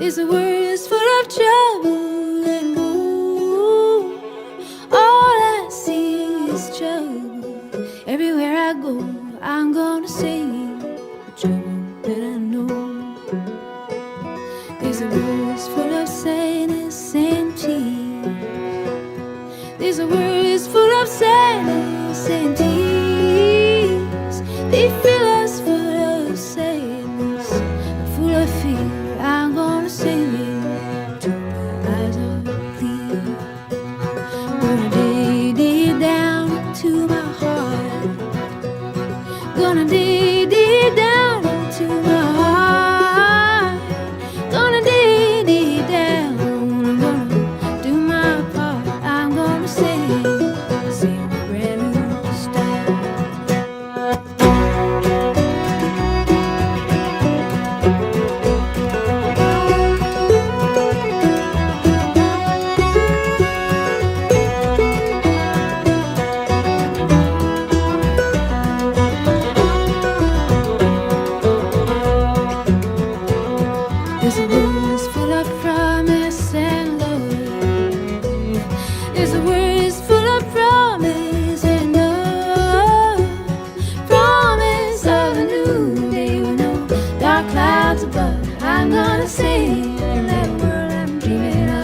This world is full of trouble and woe. All I see is trouble. Everywhere I go, I'm gonna sing the trouble that I know. This world is full of sadness and tears. This world is full of sadness and tears. They fill us full of sadness, full of fear. I'm gonna sing it till my eyes are clear. Gonna dig it down into my heart. Gonna dig it down into my heart. Gonna dig it down. I'm gonna do my part. I'm gonna sing a brand new style. This world is full of promise and love. This world is full of promise and love. Promise of a new day with no dark clouds above. I'm gonna sing that world I'm dreaming of.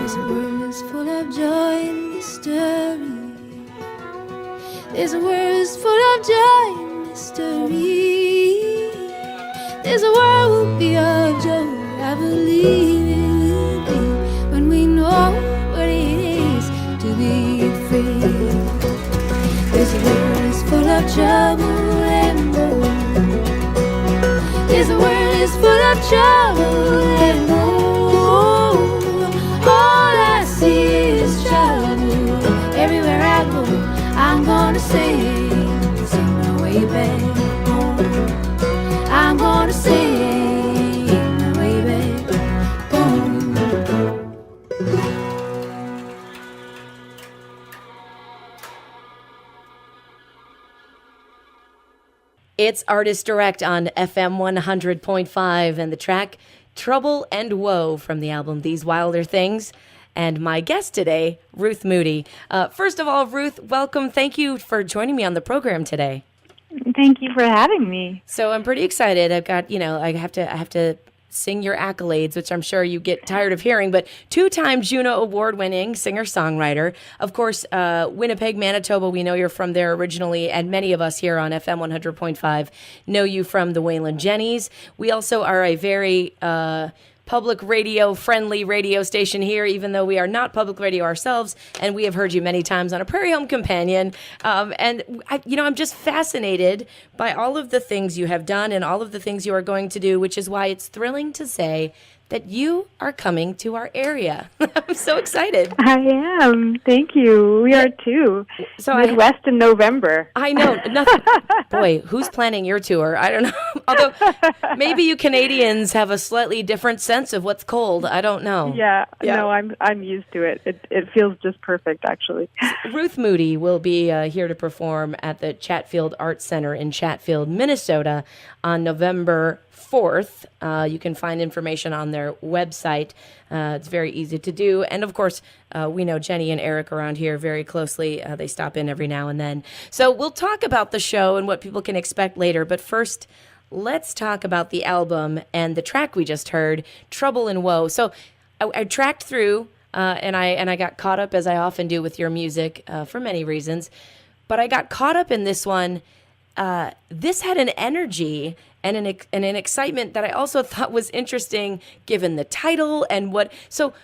This world is full of joy and mystery. This world is full of joy and mystery. This world will be of joy. I believe it will be when we know what it is to be free. This world is full of trouble and woe. This world is full of trouble and woe. All I see is trouble. Everywhere I go, I'm gonna sing my way back home. I'm gonna sing my way back home. It's Artist Direct on FM 100.5 and the track Trouble and Woe from the album These Wilder Things. And my guest today, Ruth Moody. First of all, Ruth, welcome. Thank you for joining me on the program today. Thank you for having me. So I'm pretty excited. I've got, I have to sing your accolades, which I'm sure you get tired of hearing, but 2-time Juno Award winning singer-songwriter. Of course, Winnipeg, Manitoba, we know you're from there originally, and many of us here on FM 100.5 know you from the Wailin Jennys. We also are a very public radio friendly radio station here, even though we are not public radio ourselves, and we have heard you many times on A Prairie Home Companion. I'm just fascinated by all of the things you have done and all of the things you are going to do, which is why it's thrilling to say that you are coming to our area. I'm so excited. I am. Thank you. We are too. So Midwest in November. I know. Nothing. Boy, who's planning your tour? I don't know. Although maybe you Canadians have a slightly different sense of what's cold. I don't know. Yeah. No, I'm used to it. It feels just perfect, actually. Ruth Moody will be here to perform at the Chatfield Arts Center in Chatfield, Minnesota on November 4th. You can find information on their website. It's very easy to do. And of course, we know Jeni and Eric around here very closely. They stop in every now and then. So we'll talk about the show and what people can expect later. But first, let's talk about the album and the track we just heard, Trouble and Woe. So I tracked through and I got caught up, as I often do with your music, for many reasons. But I got caught up in this one. This had an energy and an excitement that I also thought was interesting, given the title and what. So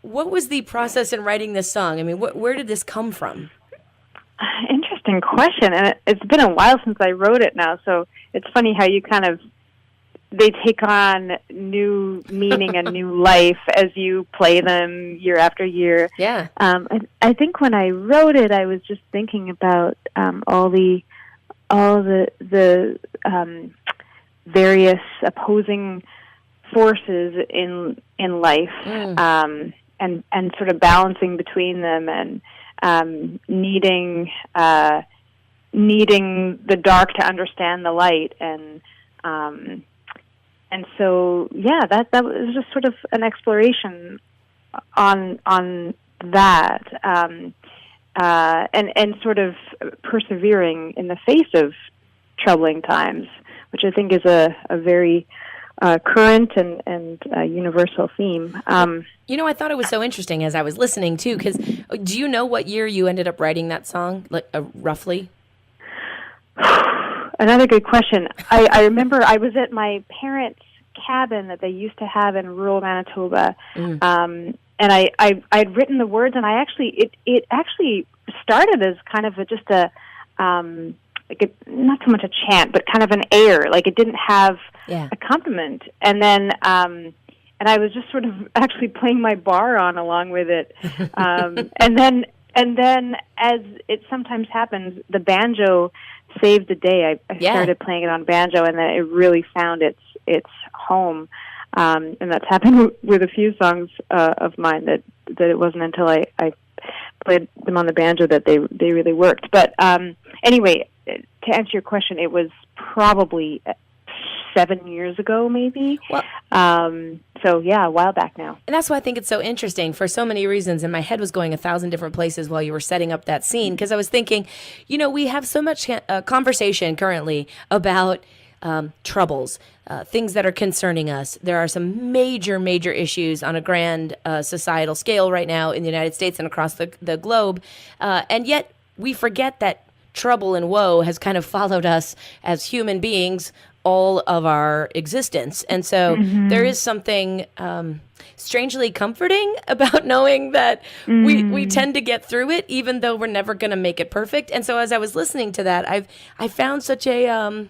what was the process in writing this song? I mean, where did this come from? Interesting question, and it's been a while since I wrote it now. So it's funny how you they take on new meaning and new life as you play them year after year. Yeah. I think when I wrote it, I was just thinking about all the all the various opposing forces in life, and sort of balancing between them, and needing the dark to understand the light, and so that was just sort of an exploration on that, and sort of persevering in the face of troubling times, which I think is a very current and universal theme. I thought it was so interesting as I was listening too, because do you know what year you ended up writing that song, like roughly? Another good question. I remember I was at my parents' cabin that they used to have in rural Manitoba, and I'd written the words, and it actually started as kind of just a not so much a chant, but kind of an air. Like, it didn't have accompaniment, and then and I was just sort of actually playing my bar on along with it, and then as it sometimes happens, the banjo saved the day. I started playing it on banjo, and then it really found its home. And that's happened with a few songs of mine, that it wasn't until I played them on the banjo that they really worked. But anyway, to answer your question, it was probably 7 years ago, maybe. Well, so a while back now. And that's why I think it's so interesting for so many reasons. And my head was going 1,000 different places while you were setting up that scene, because I was thinking, we have so much conversation currently about troubles, things that are concerning us. There are some major issues on a grand societal scale right now in the United States and across the globe. And yet we forget that trouble and woe has kind of followed us as human beings all of our existence. And so there is something strangely comforting about knowing that we tend to get through it, even though we're never going to make it perfect. And so as I was listening to that, I found such a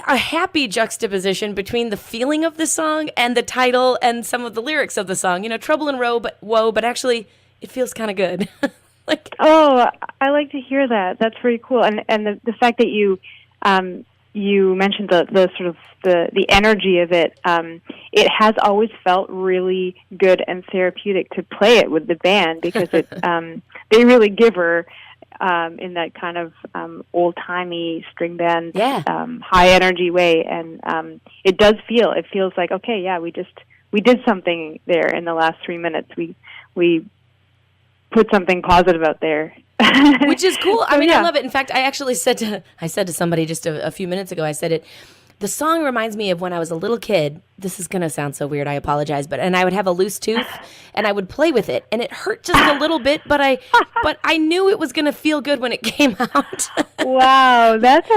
happy juxtaposition between the feeling of the song and the title and some of the lyrics of the song. Trouble and woe, but actually it feels kind of good. I like to hear that. That's very cool. And the fact that you mentioned the sort of the energy of it. It has always felt really good and therapeutic to play it with the band, because it they really give her in that kind of old-timey string band, high energy way, and it feels like, okay, we did something there in the last 3 minutes. We put something positive out there. Which is cool. I mean, I love it. In fact, I actually said to somebody just a few minutes ago, I said the song reminds me of when I was a little kid. This is going to sound so weird. I apologize. And I would have a loose tooth and I would play with it, and it hurt just a little bit, but I knew it was going to feel good when it came out. Wow. That's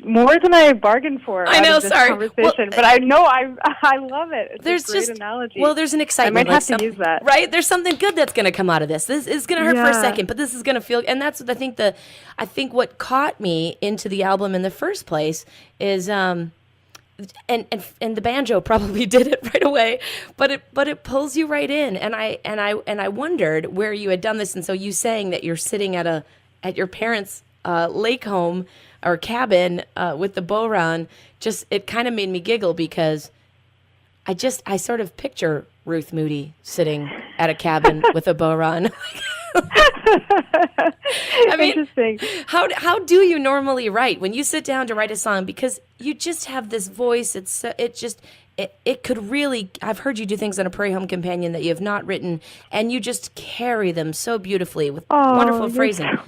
more than I bargained for. I know, out of this sorry. Conversation, but I know I love it. It's a great analogy. Well, there's an excitement. I might have to use that. Right? There's something good that's going to come out of this. This is going to hurt for a second, but this is going to feel. And that's what I think what caught me into the album in the first place is and the banjo probably did it right away, but it pulls you right in. And I wondered where you had done this. And so you saying that you're sitting at your parents' lake home or cabin with the bodhrán, it kind of made me giggle, because I sort of picture Ruth Moody sitting at a cabin with a bodhrán. I mean, interesting. How do you normally write when you sit down to write a song? Because you just have this voice. It could really. I've heard you do things on A Prairie Home Companion that you have not written, and you just carry them so beautifully with wonderful phrasing.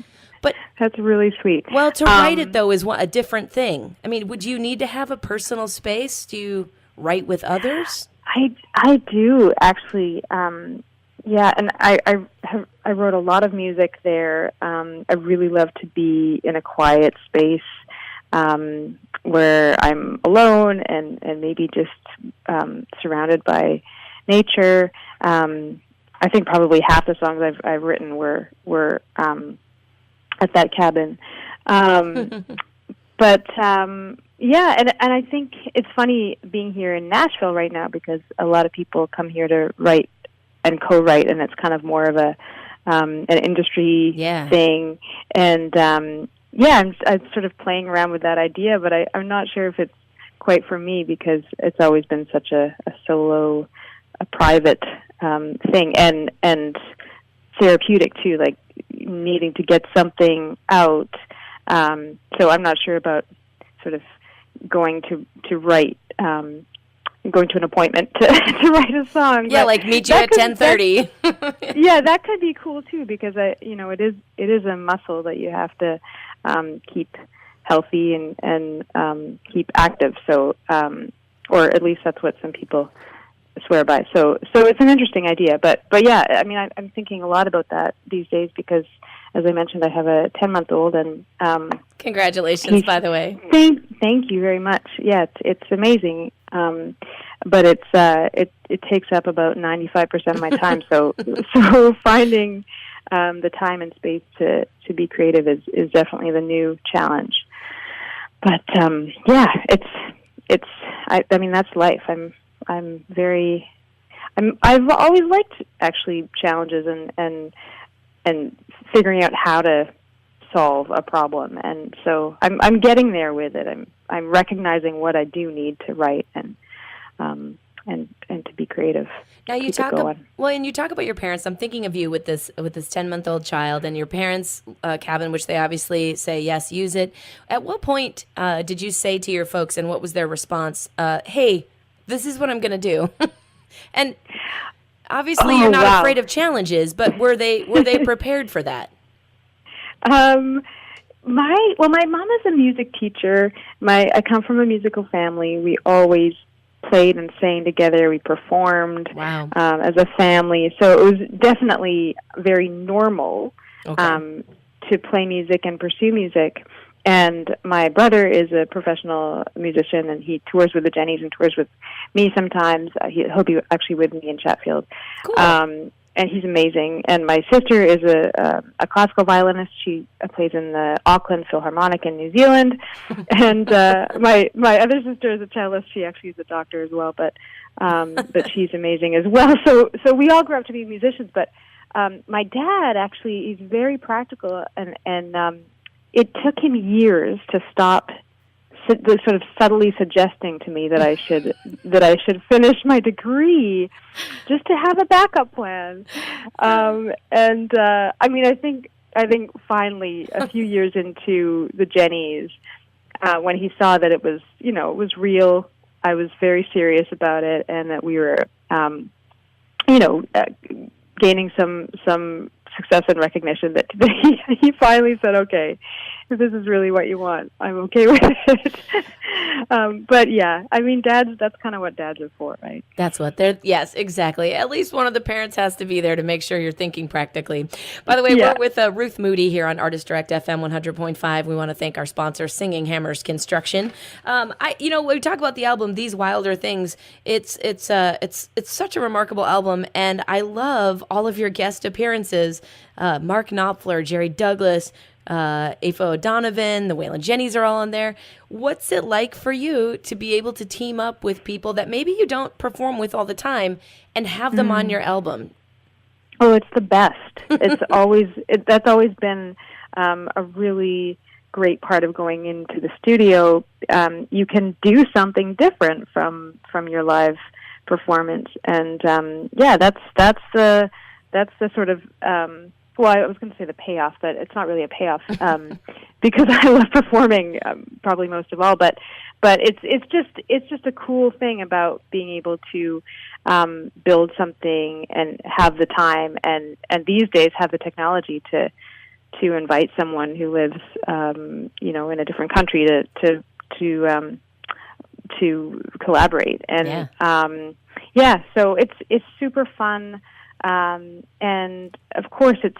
But that's really sweet. Well, to write it, though, is a different thing. I mean, would you need to have a personal space? Do you write with others? I do, actually. And I wrote a lot of music there. I really love to be in a quiet space where I'm alone and maybe just surrounded by nature. I think probably half the songs I've written were at that cabin. But and I think it's funny being here in Nashville right now, because a lot of people come here to write and co-write, and it's kind of more of a an industry Yeah. thing. And I'm sort of playing around with that idea, but I'm not sure if it's quite for me because it's always been such a solo, a private thing, and therapeutic too, like needing to get something out. So I'm not sure about sort of going to write, going to an appointment to write a song. Yeah, but like meet you at 10:30. yeah, that could be cool too, because it is a muscle that you have to keep healthy and keep active. So, or at least that's what some people swear by. So it's an interesting idea. But yeah, I mean, I'm thinking a lot about that these days because, as I mentioned, I have a 10-month-old, and Congratulations, by the way. Thank you very much. Yeah, it's amazing. But it takes up about 95% of my time. So finding the time and space to be creative is definitely the new challenge. But I mean that's life. I've always liked actually challenges and figuring out how to solve a problem, and so I'm getting there with it. I'm recognizing what I do need to write and to be creative. Now you talk and you talk about your parents. I'm thinking of you with this 10-month-old child and your parents' cabin, which they obviously say yes, use it. At what point did you say to your folks, and what was their response? Hey, this is what I'm going to do. And obviously you're not afraid of challenges, but were they prepared for that? My mom is a music teacher. I come from a musical family. We always played and sang together. We performed as a family. So it was definitely very normal to play music and pursue music. And my brother is a professional musician, and he tours with the Jennys and tours with me sometimes. He'll be actually with me in Chatfield. Cool. And he's amazing. And my sister is a classical violinist. She plays in the Auckland Philharmonic in New Zealand. And my other sister is a cellist. She actually is a doctor as well, but she's amazing as well. So we all grew up to be musicians. But my dad actually is very practical, and it took him years to stop sort of subtly suggesting to me that I should finish my degree just to have a backup plan. I mean, I think finally a few years into the Jennys, when he saw that it was real, I was very serious about it, and that we were, gaining some success and recognition, that he finally said, okay, if this is really what you want, I'm okay with it. But yeah, I mean, that's kind of what dads are for, right? That's what yes, exactly. At least one of the parents has to be there to make sure you're thinking practically. By the way, we're with Ruth Moody here on Artist Direct FM 100.5. We want to thank our sponsor, Singing Hammers Construction. When we talk about the album, These Wilder Things, it's such a remarkable album, and I love all of your guest appearances. Mark Knopfler, Jerry Douglas, Aoife O'Donovan, the Wailin Jennys are all in there. What's it like for you to be able to team up with people that maybe you don't perform with all the time and have them on your album? Oh, it's the best. It's that's always been a really great part of going into the studio. You can do something different from your live performance, and that's the sort of well, I was going to say the payoff, but it's not really a payoff because I love performing probably most of all. But it's just a cool thing about being able to build something and have the time and these days have the technology to invite someone who lives in a different country to collaborate. And so it's super fun. And of course there's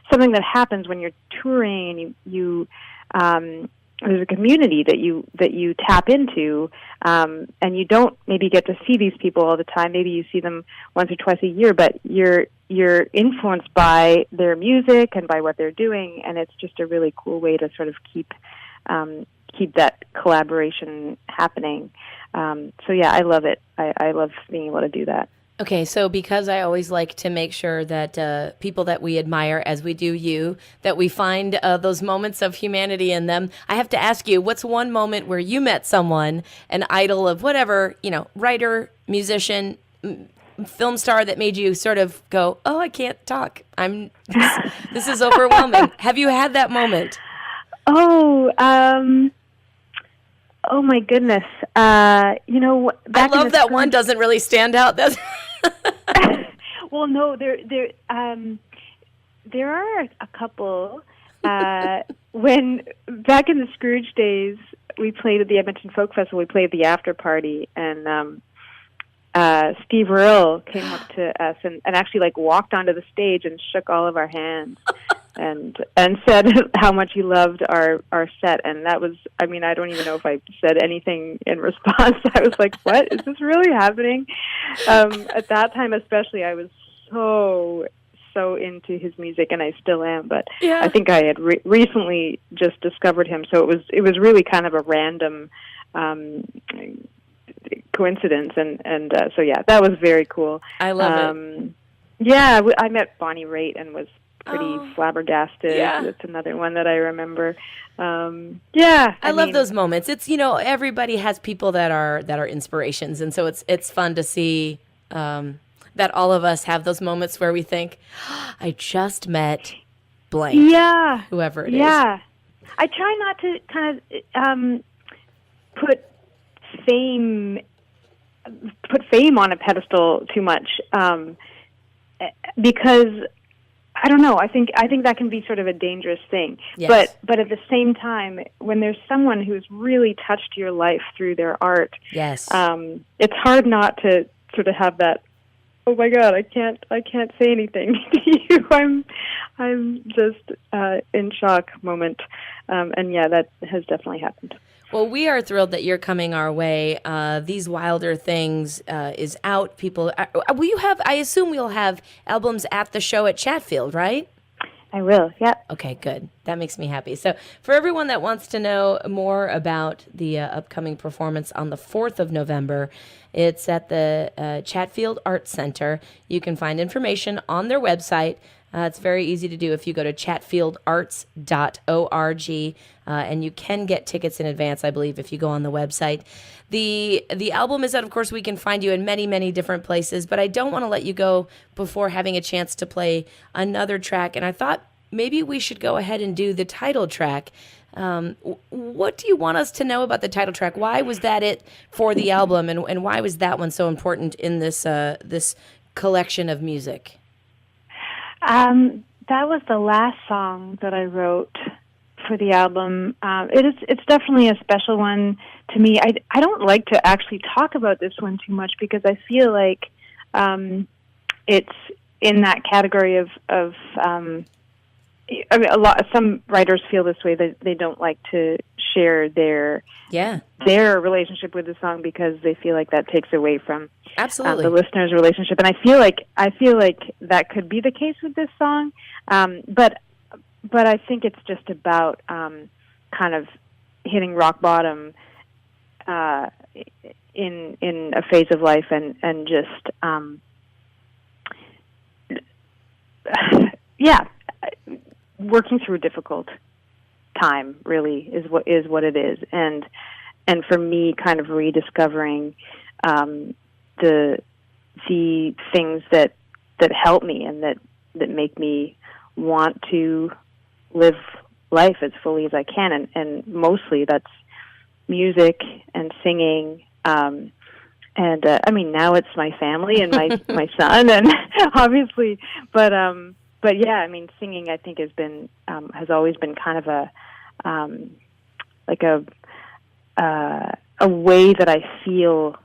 something that happens when you're touring, and there's a community that you tap into, and you don't maybe get to see these people all the time. Maybe you see them once or twice a year, but you're influenced by their music and by what they're doing, and it's just a really cool way to sort of keep that collaboration happening. I love it. I love being able to do that. Okay, so because I always like to make sure that people that we admire, as we do you, that we find those moments of humanity in them, I have to ask you, what's one moment where you met someone, an idol of whatever, writer, musician, film star that made you sort of go, oh, I can't talk. This is overwhelming. Have you had that moment? Oh, oh my goodness. I love that one doesn't really stand out. That's well, no, there are a couple. When back in the Scrooge days, we played at the Edmonton Folk Festival. We played the after party, and Steve Earle came up to us and actually walked onto the stage and shook all of our hands. And said how much he loved our set, and that was, I don't even know if I said anything in response. I was like, what? Is this really happening? At that time especially, I was so into his music, and I still am, but yeah. I think I had recently just discovered him, so it was really kind of a random coincidence, and so yeah, that was very cool. I love it. Yeah, I met Bonnie Raitt and was pretty flabbergasted. Yeah. That's another one that I remember. I love those moments. It's everybody has people that are inspirations, and so it's fun to see that all of us have those moments where we think, I just met blank. Yeah, whoever it is. Yeah, I try not to kind of put fame on a pedestal too much, because I don't know. I think that can be sort of a dangerous thing. Yes. But at the same time, when there's someone who's really touched your life through their art, yes, it's hard not to sort of have that. Oh my God, I can't say anything to you. I'm just in shock moment, and yeah, that has definitely happened. Well, we are thrilled that you're coming our way. These Wilder Things is out. People, will you have? I assume we'll have albums at the show at Chatfield, right? I will. Yeah. Okay, good. That makes me happy. So, for everyone that wants to know more about the upcoming performance on the 4th of November, it's at the Chatfield Arts Center. You can find information on their website. It's very easy to do if you go to chatfieldarts.org, and you can get tickets in advance, I believe, if you go on the website. The album is out, of course, we can find you in many, many different places, but I don't want to let you go before having a chance to play another track, and I thought maybe we should go ahead and do the title track. What do you want us to know about the title track? Why was that it for the album, and why was that one so important in this collection of music? That was the last song that I wrote for the album. It's definitely a special one to me. I don't like to actually talk about this one too much because I feel like it's in that category of some writers feel this way, that they don't like to share their relationship with the song because they feel like that takes away from absolutely the listener's relationship. And I feel like that could be the case with this song, but I think it's just about kind of hitting rock bottom in a phase of life and just working through a difficult time really is what it is, and for me, kind of rediscovering the things that help me and that make me want to live life as fully as I can, and mostly that's music and singing. And now it's my family and my son, and obviously, but yeah, singing I think has always been kind of a way that I feel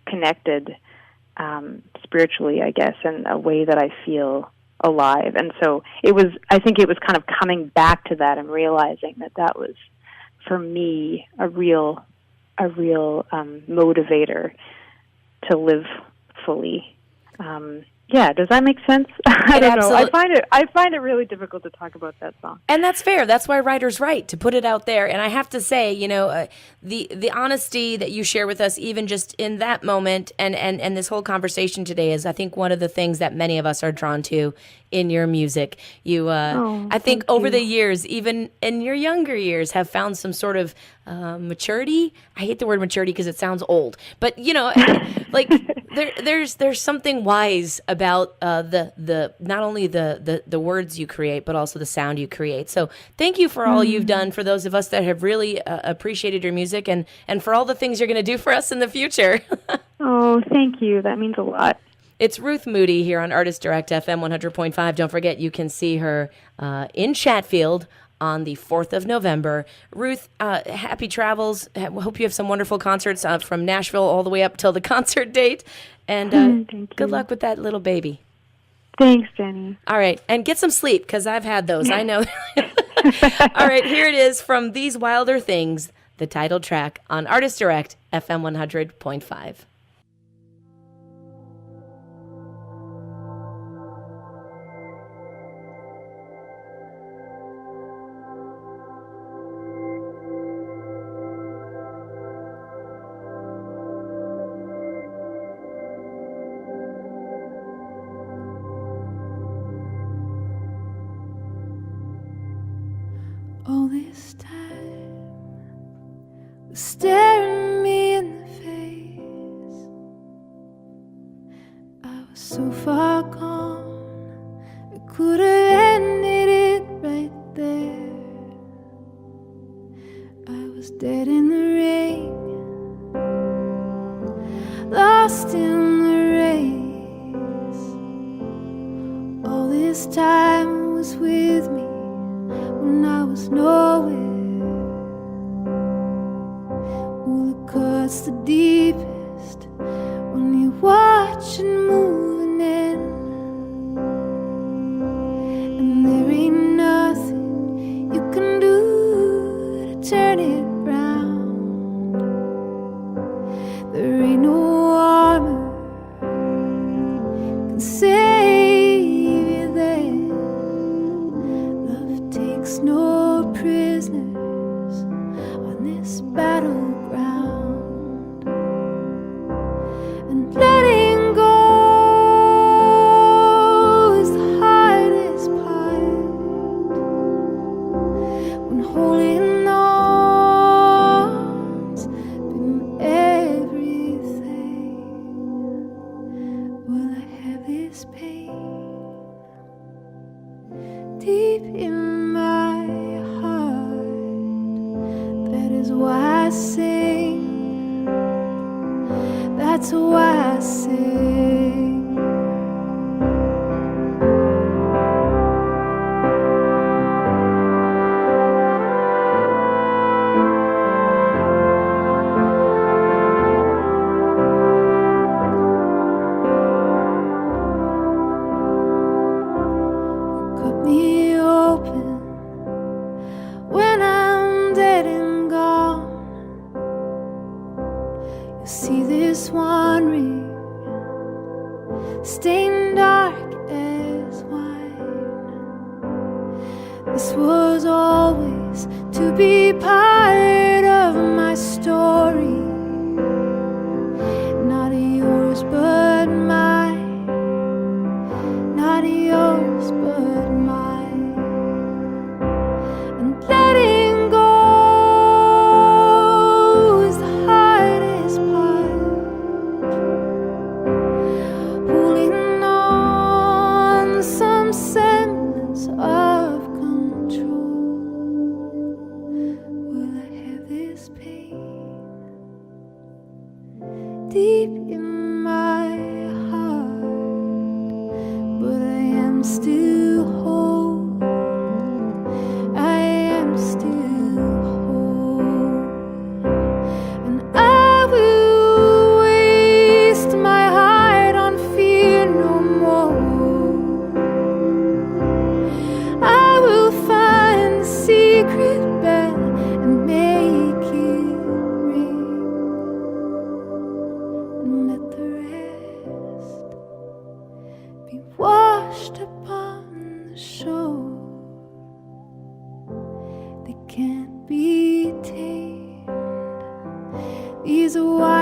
connected spiritually, I guess, and a way that I feel alive. And so I think it was kind of coming back to that and realizing that was for me a real motivator to live fully. Yeah, does that make sense? I don't know. absolutely- I find it really difficult to talk about that song. And that's fair. That's why writers write, to put it out there. And I have to say, you know, the honesty that you share with us, even just in that moment, and this whole conversation today, is I think one of the things that many of us are drawn to in your music. You, I think over the years, even in your younger years, have found some sort of maturity. I hate the word maturity because it sounds old, but you know, like there's something wise about the not only the words you create, but also the sound you create. So thank you for all you've done for those of us that have really appreciated your music, and for all the things you're going to do for us in the future. Oh, thank you. That means a lot. It's Ruth Moody here on Artist Direct FM 100.5. Don't forget, you can see her in Chatfield on the 4th of November. Ruth, happy travels. Hope you have some wonderful concerts from Nashville all the way up till the concert date. And good luck with that little baby. Thanks, Jeni. All right. And get some sleep, because I've had those. I know. All right. Here it is from These Wilder Things, the title track on Artist Direct FM 100.5. All this time, staring me in the face. I was so far gone, I could have ended it right there. I was dead in the rain, lost in the race. All this time was with me when I was nowhere. Well, it cuts the deepest when you watch it moving in, and there ain't nothing you can do to turn it round. There ain't no armor can save you there. Love takes no prisoners on this battleground, and letting go is the hardest part. When holding on's been everything. Will I have this pain deep in my heart? That is why I sing. That's why I sing. Cut me open when I'm dead and gone. You see this one ring stained dark as wine. This was always to be part of my story, not yours but mine, not yours but mine. And letting go is the hardest part. Holding on some semblance of control. Will I have this pain deep in my heart? But I am still whole. I am still whole. And I will waste my heart on fear no more. I will find the secret bell and make it ring, and let can't be tamed. These wild